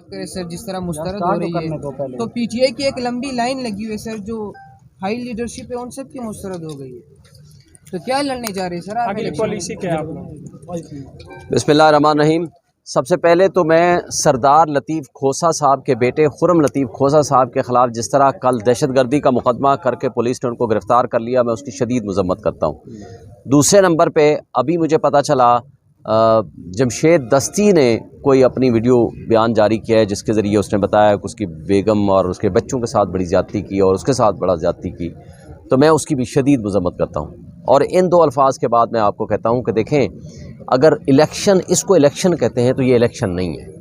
करें सर, जिस तरह मुस्तरद हो रही है तो पीटीआई की एक लंबी लाइन लगी हुई है सर, जो हाई लीडरशिप है उन सब की मुस्तरद हो गई है, तो क्या लड़ने जा रहे हैं सर आप? अगली पॉलिसी क्या है आप? बिस्मिल्लाह रहमान रहीम। सबसे पहले तो मैं सरदार लतीफ़ खोसा साहब के बेटे खुर्रम लतीफ़ खोसा साहब के ख़िलाफ़ जिस तरह कल दहशतगर्दी का मुकदमा करके पुलिस ने उनको गिरफ़्तार कर लिया, मैं उसकी शदीद मज़म्मत करता हूँ। दूसरे नंबर पे अभी मुझे पता चला जमशेद दस्ती ने कोई अपनी वीडियो बयान जारी किया है जिसके ज़रिए उसने बताया कि उसकी बेगम और उसके बच्चों के साथ बड़ी ज़्यादती की और उसके साथ बड़ा ज़्यादती की, तो मैं उसकी भी शदीद मज़म्मत करता हूँ। और इन दो अल्फाज के बाद मैं आपको कहता हूँ कि देखें, अगर इलेक्शन, इसको इलेक्शन कहते हैं तो ये इलेक्शन नहीं है।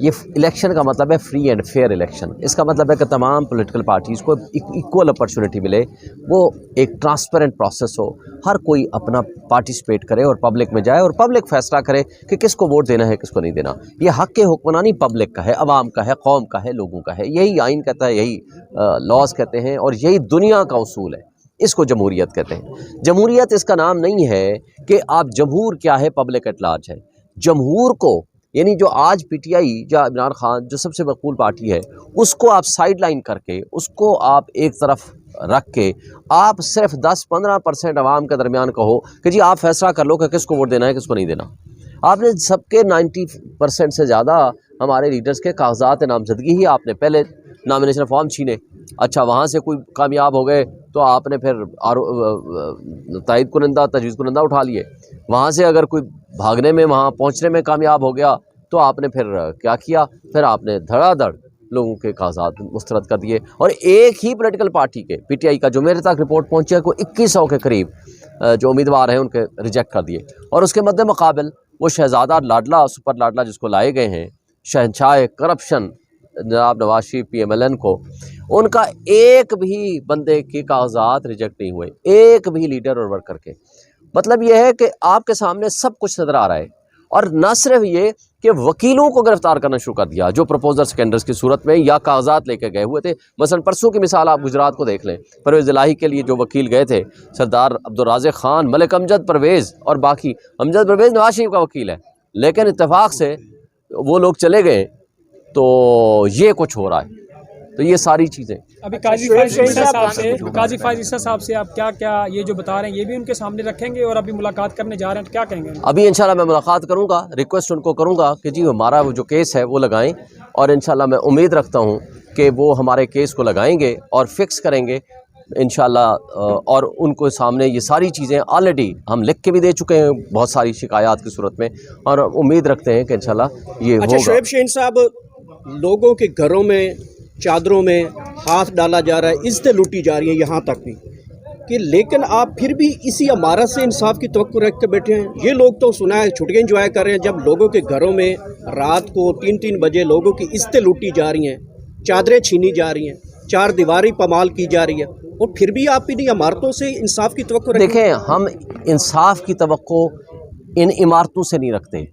ये इलेक्शन का मतलब है फ्री एंड फेयर इलेक्शन। इसका मतलब है कि तमाम पॉलिटिकल पार्टीज़ को इक्वल अपॉर्चुनिटी मिले, वो एक ट्रांसपेरेंट प्रोसेस हो, हर कोई अपना पार्टिसिपेट करे और पब्लिक में जाए और पब्लिक फैसला करे कि किसको वोट देना है, किसको नहीं देना। ये हक़ के हुक्मरानी पब्लिक का है, अवाम का है, कौम का है, लोगों का है। यही आइन कहता है, यही लॉज कहते हैं और यही दुनिया का उसूल है। इसको जमहूरियत कहते हैं। जमहूरियत इसका नाम नहीं है कि आप जमहूर क्या है, पब्लिक एट लार्ज है। जमहूर को यानी जो आज पीटीआई या इमरान खान जो सबसे मकबूल पार्टी है, उसको आप साइड लाइन करके, उसको आप एक तरफ रख के, आप सिर्फ 10-15% आवाम के दरमियान कहो कि जी आप फैसला कर लो कि किसको वोट देना है, किसको नहीं देना। आपने सबके 90% से ज़्यादा हमारे लीडर्स के कागजात नामजदगी ही आपने पहले नॉमिनेशन फॉर्म छीने। अच्छा, वहाँ से कोई कामयाब हो गए तो आपने फिर तायद कुनंदा, तजवीज़ कुनंदा उठा लिए। वहाँ से अगर कोई भागने में, वहाँ पहुँचने में कामयाब हो गया तो आपने फिर क्या किया, फिर आपने धड़ाधड़ लोगों के कागजात मुस्तरद कर दिए। और एक ही पॉलिटिकल पार्टी के पीटीआई का जो मेरे तक रिपोर्ट पहुँची है, कोई 2100 के करीब जो उम्मीदवार हैं उनके रिजेक्ट कर दिए। और उसके मद्दे मुकाबिल वो शहजादा लाडला, सुपर लाडला जिसको लाए गए हैं, शहंशाह करप्शन जनाब नवाज शरीफ PMLN को, उनका एक भी बंदे के कागजात रिजेक्ट नहीं हुए, एक भी लीडर और वर्कर के। मतलब यह है कि आपके सामने सब कुछ नज़र आ रहा है। और न सिर्फ ये कि वकीलों को गिरफ्तार करना शुरू कर दिया जो प्रपोजल सेकेंडर्स की सूरत में या कागजात लेके गए हुए थे। मसलन परसों की मिसाल आप गुजरात को देख लें, परवेज़ इलाही के लिए जो वकील गए थे, सरदार अब्दुल राज़िक खान, मलिक अमजद परवेज़ और बाकी, अमजद परवेज़ नवाज शरीफ का वकील है, लेकिन इत्तेफाक से वो लोग चले गए। तो ये कुछ हो रहा है। तो ये सारी चीज़ें अभी काजी फायज़ ईसा साहब से आप क्या क्या ये जो बता रहे हैं ये भी उनके सामने रखेंगे और अभी मुलाकात करने जा रहे हैं, तो क्या कहेंगे? अभी इंशाल्लाह मैं मुलाकात करूंगा, रिक्वेस्ट उनको करूंगा कि जी हमारा वो जो केस है वो लगाएं, और इंशाल्लाह मैं उम्मीद रखता हूं कि वो हमारे केस को लगाएंगे और फिक्स करेंगे इंशाल्लाह। और उनको सामने ये सारी चीज़ें ऑलरेडी हम लिख के भी दे चुके हैं बहुत सारी शिकायत की सूरत में, और उम्मीद रखते हैं कि इंशाल्लाह ये होगा। शोएब शहीन साहब, लोगों के घरों में चादरों में हाथ डाला जा रहा है, इज्जतें लूटी जा रही हैं यहाँ तक भी कि, लेकिन आप फिर भी इसी इमारत से इंसाफ की तवक्को रख के बैठे हैं। ये लोग तो सुना है छुट्टियाँ इंजॉय कर रहे हैं, जब लोगों के घरों में रात को 3-3 बजे लोगों की इज्जतें लूटी जा रही हैं, चादरें छीनी जा रही हैं, चार दीवारी पमाल की जा रही है, और फिर भी आप इन्हीं इमारतों से इंसाफ की तवक्को रखें। देखें, हम इंसाफ की तवक्को इन इमारतों से नहीं रखते,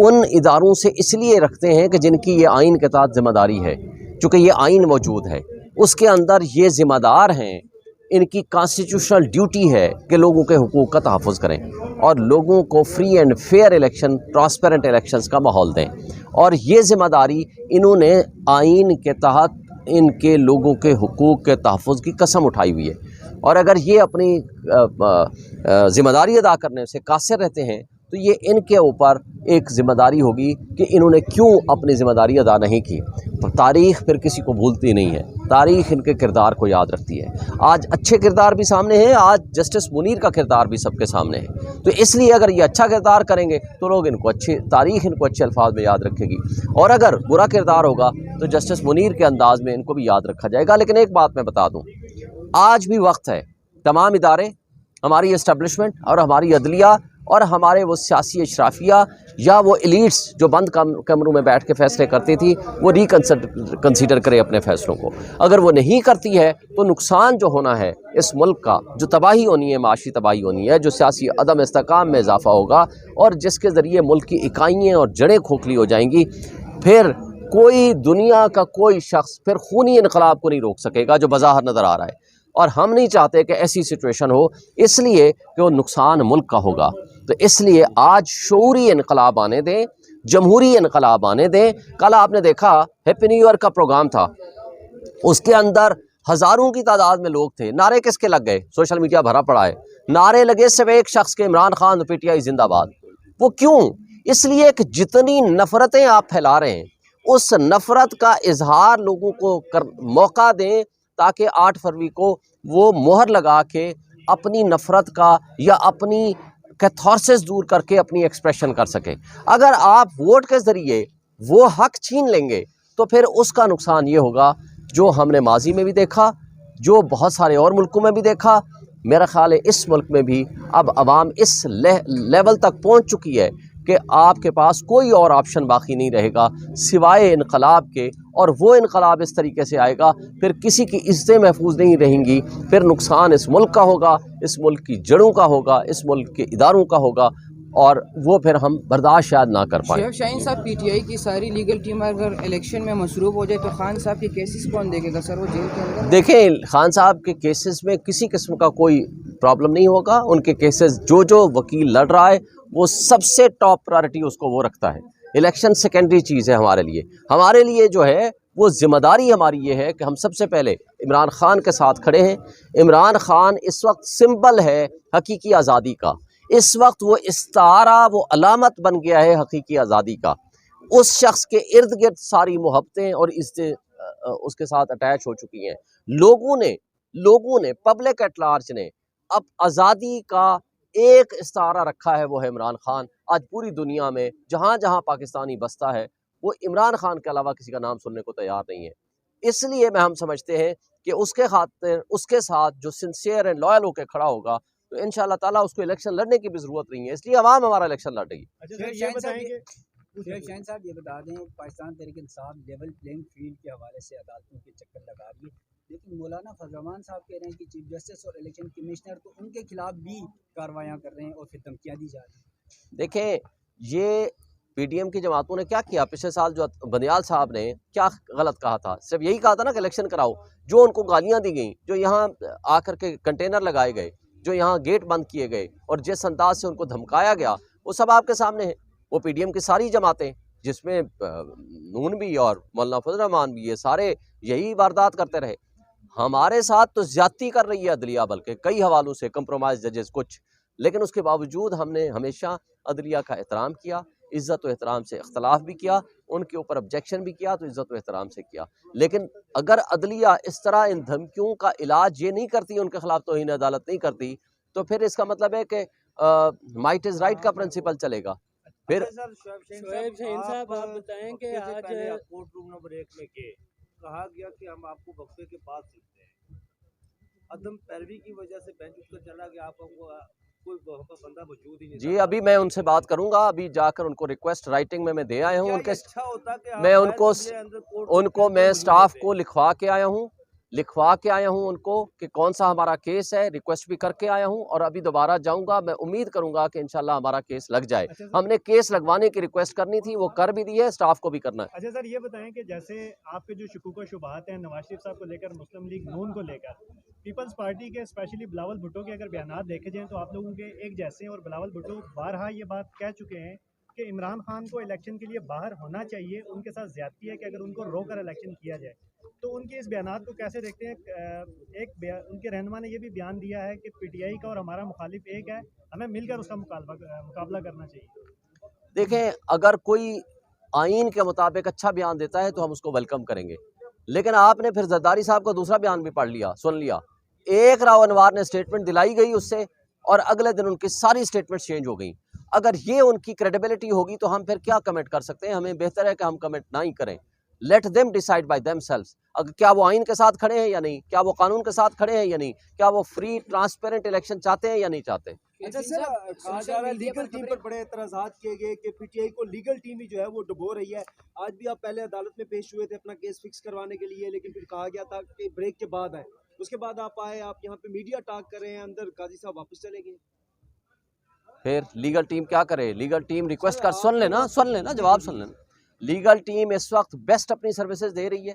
उन इदारों से इसलिए रखते हैं कि जिनकी ये आइन के तहत जिम्मेदारी है। चूँकि ये आइन मौजूद है, उसके अंदर ये ज़िम्मेदार हैं, इनकी कॉन्स्टिट्यूशनल ड्यूटी है कि लोगों के हुकूक का तहफ़्फ़ुज़ करें और लोगों को free and fair election, transparent elections का माहौल दें। और ये ज़िम्मेदारी इन्होंने आइन के तहत इनके लोगों के हुकूक के तहफ़्फ़ुज़ की कसम उठाई हुई है। और अगर ये अपनी ज़िम्मेदारी अदा करने से कासिर रहते हैं तो ये इनके ऊपर एक ज़िम्मेदारी होगी कि इन्होंने क्यों अपनी ज़िम्मेदारी अदा नहीं की। तो तारीख़ फिर किसी को भूलती नहीं है, तारीख़ इनके किरदार को याद रखती है। आज अच्छे किरदार भी सामने हैं, आज जस्टिस मुनीर का किरदार भी सबके सामने है। तो इसलिए अगर ये अच्छा किरदार करेंगे तो लोग इनको तारीख़ इनको अच्छे अल्फाज में याद रखेगी, और अगर बुरा किरदार होगा तो जस्टिस मुनीर के अंदाज में इनको भी याद रखा जाएगा। लेकिन एक बात मैं बता दूँ, आज भी वक्त है, तमाम इदारे, हमारी इस्टेब्लिशमेंट और हमारी अदलिया और हमारे वो सियासी अशराफिया या वो एलिट्स जो बंद कमरों में बैठ के फ़ैसले करती थी, वो कंसीडर करे अपने फ़ैसलों को। अगर वो नहीं करती है तो नुकसान जो होना है इस मुल्क का, जो तबाही होनी है, माशी तबाही होनी है, जो सियासी अदम इस्तेकाम में इजाफ़ा होगा और जिसके ज़रिए मुल्क की इकाइयाँ और जड़ें खोखली हो जाएंगी, फिर कोई दुनिया का कोई शख्स फिर खूनी इनकलाब को नहीं रोक सकेगा जो बज़ाहिर नज़र आ रहा है। और हम नहीं चाहते कि ऐसी सिचुएशन हो, इसलिए कि वो नुकसान मुल्क का होगा। तो इसलिए आज शऊरी इनकलाब आने दें, जमहूरी इनकलाब आने दें। कल आपने देखा हैप्पी न्यू ईयर का प्रोग्राम था, उसके अंदर हज़ारों की तादाद में लोग थे। नारे किसके लग गए? सोशल मीडिया भरा पड़ा है, नारे लगे सिर्फ एक शख्स के, इमरान खान पीटीआई जिंदाबाद। वो क्यों? इसलिए कि जितनी नफ़रतें आप फैला रहे हैं, उस नफ़रत का इजहार लोगों को मौका दें, ताकि 8 फरवरी को वो मोहर लगा के अपनी नफ़रत का या अपनी कैथारसिस दूर करके अपनी एक्सप्रेशन कर सके। अगर आप वोट के ज़रिए वो हक छीन लेंगे तो फिर उसका नुकसान ये होगा जो हमने माजी में भी देखा, जो बहुत सारे और मुल्कों में भी देखा। मेरा ख़्याल है इस मुल्क में भी अब अवाम इस लेवल तक पहुँच चुकी है कि आपके पास कोई और ऑप्शन बाकी नहीं रहेगा सिवाय इनकलाब के, और वो इनकलाब इस तरीके से आएगा फिर किसी की इज़्ज़तें महफूज नहीं रहेंगी, फिर नुकसान इस मुल्क का होगा, इस मुल्क की जड़ों का होगा, इस मुल्क के इदारों का होगा, और वो फिर हम बर्दाश्त शायद ना कर पाएँ। शेख शाहीन साहब, पीटीआई की सारी लीगल टीम अगर इलेक्शन में मसरूफ़ हो जाए तो खान साहब के केसेस कौन देखेगा सर? वो जेल के अंदर। देखें, खान साहब के केसेस में किसी किस्म का कोई प्रॉब्लम नहीं होगा। उनके केसेस जो वकील लड़ रहा है वो सबसे टॉप प्रायोरिटी उसको वो रखता है। इलेक्शन सेकेंडरी चीज़ है हमारे लिए। हमारे लिए जो है वो जिम्मेदारी हमारी ये है कि हम सबसे पहले इमरान खान के साथ खड़े हैं। इमरान खान इस वक्त सिंबल है हकीकी आज़ादी का, इस वक्त वो इस्तारा, वो अलामत बन गया है हकीकी आज़ादी का। उस शख्स के इर्द गिर्द सारी मोहब्बतें और इससे उसके साथ अटैच हो चुकी हैं। लोगों ने पब्लिक एट लार्ज ने अब आज़ादी का एक इस्तारा रखा है, वो है इमरान खान। आज पूरी दुनिया में जहाँ जहाँ पाकिस्तानी बसता है वो इमरान खान के अलावा किसी का नाम सुनने को तैयार नहीं है। इसलिए हम समझते हैं कि उसके खातिर उसके साथ जो सिंसियर एंड लॉयल होकर खड़ा होगा तो इंशाअल्लाह ताला उसको इलेक्शन लड़ने की भी ज़रूरत नहीं है। इसलिए अवाम हमारा इलेक्शन लड़ रही है। शेख शाहीन साहब ये बता दें, Pakistan Tehreek Insaf level playing field के हवाले से अदालतों के चक्कर लगा रही है, लेकिन मौलाना फजल रहमान साहब कह रहे हैं कि चीफ जस्टिस और इलेक्शन कमिश्नर तो उनके खिलाफ भी कार्रवाइयाँ कर रहे हैं और फिर धमकियाँ दी जा रही हैं। देखें, ये पीडीएम की जमातों ने क्या किया? पिछले साल जो बनियाल साहब ने क्या गलत कहा था? सिर्फ यही कहा था ना कि इलेक्शन कराओ। जो उनको गालियाँ दी गई, जो यहाँ आकर के कंटेनर लगाए गए, जो यहाँ गेट बंद किए गए और जिस अंदाज से उनको धमकाया गया, वो सब आपके सामने है। वो पीडीएम की सारी जमातें, जिसमें नून भी और मौलाना फजल रहमान भी, ये सारे यही वारदात करते रहे। हमारे साथ तो ज्यादती कर रही है अदलिया, बल्कि कई हवालों से कंप्रोमाइज जजेस कुछ, लेकिन उसके बावजूद हमने हमेशा अदलिया का एहतराम किया, इज़्ज़त व एहतराम से इख्तलाफ भी किया, उनके ऊपर ऑब्जेक्शन भी किया तो इज़्ज़त व एहतराम से किया। लेकिन अगर अदलिया इस तरह इन धमकियों का इलाज ये नहीं करती, उनके खिलाफ तौहीन अदालत नहीं करती, तो फिर इसका मतलब है कि माइट इज़ राइट का प्रिंसिपल चलेगा। फिर शोएब शाहीन साहब, आप बताएं कि आज कोर्ट रूम नंबर 1 में कहा गया कि हम आपको बक्से के पास सीखते हैं, अदम पैरवी की वजह से बेंच उठकर चला गया, आपको कोई बंदा मौजूद ही नहीं। जी, अभी मैं उनसे बात करूंगा, अभी जाकर उनको रिक्वेस्ट राइटिंग में मैं दे आया हूं। उनके अच्छा होता कि मैं उनको मैं स्टाफ को लिखवा के आया हूं उनको कि कौन सा हमारा केस है, रिक्वेस्ट भी करके आया हूं और अभी दोबारा जाऊंगा। मैं उम्मीद करूंगा कि इंशाल्लाह हमारा केस लग जाए। हमने केस लगवाने की रिक्वेस्ट करनी थी, वो कर भी दी है, स्टाफ को भी करना है। अच्छा सर, ये बताएं कि जैसे आपके जो शुकूक व शुबहात हैं नवाज शरीफ साहब को लेकर, मुस्लिम लीग नून को लेकर, पीपल्स पार्टी के स्पेशली बिलावल भुट्टो के अगर बयान देखे जाएँ तो आप लोगों के एक जैसे हैं, और बिलावल भुट्टो बारहा ये बात कह चुके हैं कि इमरान खान को इलेक्शन के लिए बाहर होना चाहिए, उनके साथ ज्यादती है कि अगर उनको रोकर इलेक्शन किया जाए। तो उनके इस बयान को कैसे देखते हैं? उनके रहनुमा ने यह भी बयान दिया है कि पीटीआई का और हमारा मुखालिफ एक है, हमें मिलकर उसका मुकाबला करना चाहिए। देखें, अगर कोई आइन के मुताबिक अच्छा बयान देता है तो हम उसको वेलकम करेंगे, लेकिन आपने फिर जरदारी साहब का दूसरा बयान भी पढ़ लिया, सुन लिया। एक राव अनवार ने स्टेटमेंट दिलाई गई उससे और अगले दिन उनकी सारी स्टेटमेंट चेंज हो गई। अगर ये उनकी क्रेडिबिलिटी होगी तो हम फिर क्या कमेंट कर सकते हैं? हमें बेहतर है कि हम कमेंट ना ही करें। Let them decide by themselves. अगर क्या वो आइन के साथ खड़े हैं या नहीं, क्या वो कानून के साथ खड़े हैं या नहीं, क्या वो फ्री ट्रांसपेरेंट इलेक्शन चाहते हैं या नहीं चाहते। अच्छा सर, कहा जा रहा है लीगल टीम पर बड़े एतराज़ात किए गए कि पीटीआई को लीगल टीम ही जो है वो डुबो रही है। आज भी आप पहले अदालत में पेश हुए थे अपना केस फिक्स करवाने के लिए, लेकिन फिर कहा गया था कि ब्रेक के बाद आए, उसके बाद आप आए, आप यहाँ पे मीडिया टॉक कर रहे हैं, अंदर काजी साहब वापस चले गए। फिर लीगल टीम क्या करे? लीगल टीम रिक्वेस्ट कर सुन लेना, जवाब सुन लेना। लीगल टीम इस वक्त बेस्ट अपनी सर्विसेज दे रही है,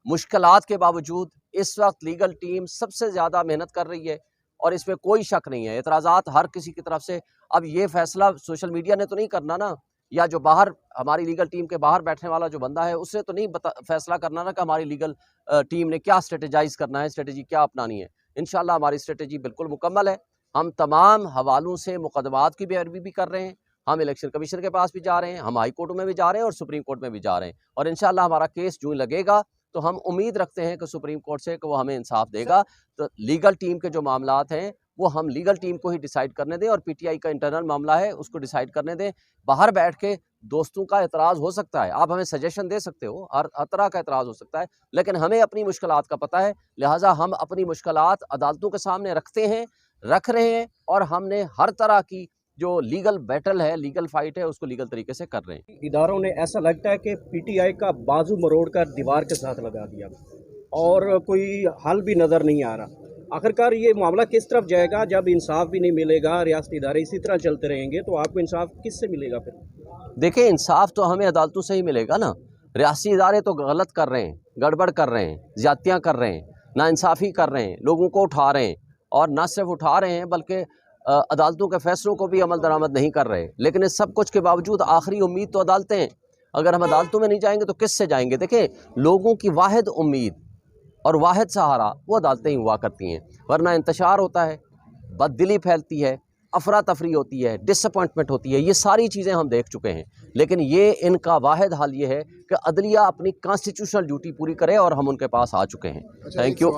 मुश्किलात के बावजूद इस वक्त लीगल टीम सबसे ज़्यादा मेहनत कर रही है और इसमें कोई शक नहीं है। एतराज़ात हर किसी की तरफ से। अब ये फैसला सोशल मीडिया ने तो नहीं करना ना, या जो बाहर हमारी लीगल टीम के बाहर बैठने वाला जो बंदा है उससे तो नहीं फैसला करना ना कि हमारी लीगल टीम ने क्या स्ट्रेटेजाइज करना है, स्ट्रेटेजी क्या अपनानी है। इंशाल्लाह हमारी स्ट्रेटेजी बिल्कुल मुकम्मल है। हम तमाम हवालों से मुकदमात की पैरवी भी कर रहे हैं। हम इलेक्शन कमीशन के पास भी जा रहे हैं, हम हाई कोर्ट में भी जा रहे हैं और सुप्रीम कोर्ट में भी जा रहे हैं। और इंशाल्लाह हमारा केस जो लगेगा तो हम उम्मीद रखते हैं कि सुप्रीम कोर्ट से कि वो हमें इंसाफ देगा। तो लीगल टीम के जो मामलात हैं वो हम लीगल टीम को ही डिसाइड करने दें, और पीटीआई का इंटरनल मामला है उसको डिसाइड करने दें। बाहर बैठ के दोस्तों का एतराज़ हो सकता है, आप हमें सजेशन दे सकते हो, हर तरह का एतराज़ हो सकता है, लेकिन हमें अपनी मुश्किलात का पता है। लिहाजा हम अपनी मुश्किलात अदालतों के सामने रखते हैं, रख रहे हैं, और हमने हर तरह की जो लीगल बैटल है, लीगल फाइट है, उसको लीगल तरीके से कर रहे हैं। इदारों ने ऐसा लगता है कि पीटीआई का बाजू मरोड़ कर दीवार के साथ लगा दिया और कोई हल भी नज़र नहीं आ रहा। आखिरकार ये मामला किस तरफ जाएगा? जब इंसाफ भी नहीं मिलेगा, रियासती इदारे इसी तरह चलते रहेंगे, तो आपको इंसाफ किससे मिलेगा फिर? देखिए, इंसाफ तो हमें अदालतों से ही मिलेगा ना। रियासती इदारे तो गलत कर रहे हैं, गड़बड़ कर रहे हैं, ज़्यादतियाँ कर रहे हैं, नाइंसाफ़ी कर रहे हैं, लोगों को उठा रहे हैं, और ना सिर्फ उठा रहे हैं बल्कि अदालतों के फैसलों को भी अमल दरामद नहीं कर रहे। लेकिन इस सब कुछ के बावजूद आखिरी उम्मीद तो अदालतें हैं। अगर हम अदालतों में नहीं जाएंगे तो किससे जाएंगे? देखिए, लोगों की वाहिद उम्मीद और वाहिद सहारा वो अदालतें ही हुआ करती हैं, वरना इंतशार होता है, बददिली फैलती है, अफरा तफरी होती है, डिसअपॉइंटमेंट होती है। ये सारी चीज़ें हम देख चुके हैं। लेकिन ये इनका वाहिद हल ये है कि अदलिया अपनी कॉन्स्टिट्यूशनल ड्यूटी पूरी करे, और हम उनके पास आ चुके हैं। Thank you.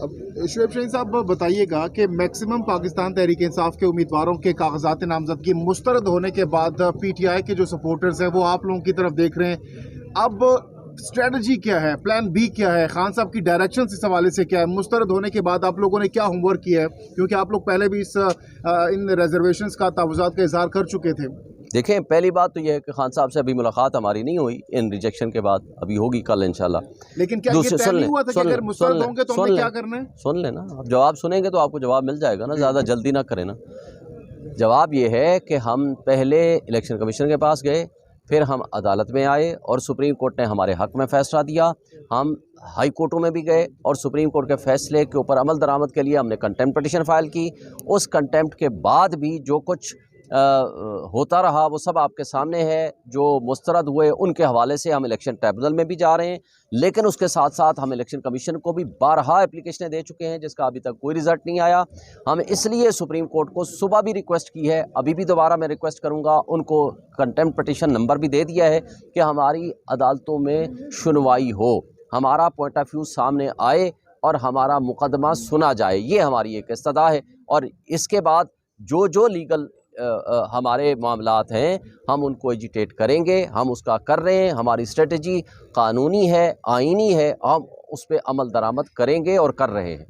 अब शुएब शाहीन साहब बताइएगा कि मैक्सिमम पाकिस्तान तहरीक इंसाफ के उम्मीदवारों के कागजात नामजदगी मुस्तरद होने के बाद पीटीआई के जो सपोर्टर्स हैं वो आप लोगों की तरफ देख रहे हैं। अब स्ट्रेटजी क्या है, प्लान बी क्या है, खान साहब की डायरेक्शन इस हवाले से क्या है? मुस्तरद होने के बाद आप लोगों ने क्या होमवर्क किया है, क्योंकि आप लोग पहले भी इन रिजर्वेशंस का, तहफ़्फ़ुज़ात का इज़हार कर चुके थे। देखें, पहली बात तो यह है कि खान साहब से अभी मुलाकात हमारी नहीं हुई इन रिजेक्शन के बाद, अभी होगी कल इंशाल्लाह। लेकिन क्या ये तय नहीं हुआ था कि अगर मुस्तरद होंगे तो हमें क्या करना है? सुन लेना, आप जवाब सुनेंगे तो आपको जवाब मिल जाएगा ना, ज़्यादा जल्दी ना करें ना। जवाब ये है कि हम पहले इलेक्शन कमीशन के पास गए, फिर हम अदालत में आए और सुप्रीम कोर्ट ने हमारे हक़ में फ़ैसला दिया। हम हाई कोर्टों में भी गए और सुप्रीम कोर्ट के फ़ैसले के ऊपर अमल दरामद के लिए हमने कंटेम्प्ट पिटीशन फ़ाइल की। उस कंटेम्प्ट के बाद भी जो कुछ होता रहा वो सब आपके सामने है। जो मुस्तरद हुए उनके हवाले से हम इलेक्शन ट्रिब्यूनल में भी जा रहे हैं, लेकिन उसके साथ साथ हम इलेक्शन कमीशन को भी 12 एप्लीकेशनें दे चुके हैं, जिसका अभी तक कोई रिज़ल्ट नहीं आया। हम इसलिए सुप्रीम कोर्ट को सुबह भी रिक्वेस्ट की है, अभी भी दोबारा मैं रिक्वेस्ट करूंगा, उनको कंटेम्प्ट पिटीशन नंबर भी दे दिया है कि हमारी अदालतों में सुनवाई हो, हमारा पॉइंट ऑफ व्यू सामने आए और हमारा मुकदमा सुना जाए। ये हमारी एक इस्तदा है, और इसके बाद जो जो लीगल हमारे मामलात हैं हम उनको एजिटेट करेंगे। हम उसका कर रहे हैं, हमारी स्ट्रेटजी कानूनी है, आईनी है, हम उस पर अमल दरामद करेंगे और कर रहे हैं।